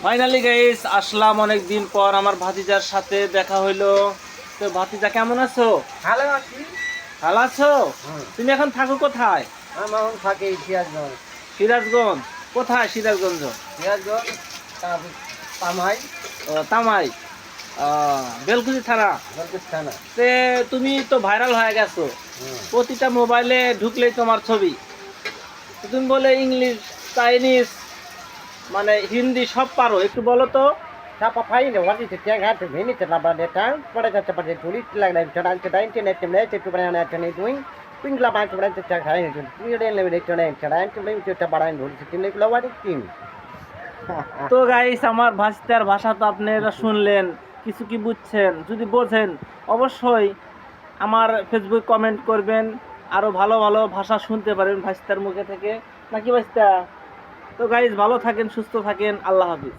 Finally guys আসলাম অনেক দিন পর আমার ভাতিজার সাথে দেখা হইলো। তো ভাতিজা কেমন আছো? ভালো আছি। ভালো আছো? হুম। তুমি এখন থাকো কোথায়? আমি এখন থাকি সিরাজগঞ্জ। সিরাজগঞ্জ? কোথায় সিরাজগঞ্জ? সিরাজগঞ্জ পামাই ও তামাই। বেলকুচি থানা। বলকুচ থানা। তে তুমি তো ভাইরাল হয়ে গেছো, হুম। প্রতিটা মোবাইলে ঢুকলেই তোমার ছবি। তো তুমি বলে ইংলিশ, চাইনিজ, মানে হিন্দি সব পারো, একটু বলো তো। Siapa paling dia wajib setiap hari ini terlambat datang pada cepat tulis lagi dan cerita internet tempat itu pada anak ini tuh ping lapan pada setiap hari itu ini dia lebih internet cerita tempat itu pada yang tulis tim lagi lawan tim. তো guys আমার ভাষার ভাষা তো আপনারা শুনলেন, কিছু কি বুঝছেন? যদি বোঝেন অবশ্যই আমার ফেসবুক কমেন্ট করবেন, আরও ভালো ভালো ভাষা শুনতে পারবেন ভাস্তার মুখে থেকে, নাকি ভাস্তা? তো গাইস ভালো থাকেন, সুস্থ থাকেন, আল্লাহ হাফিজ।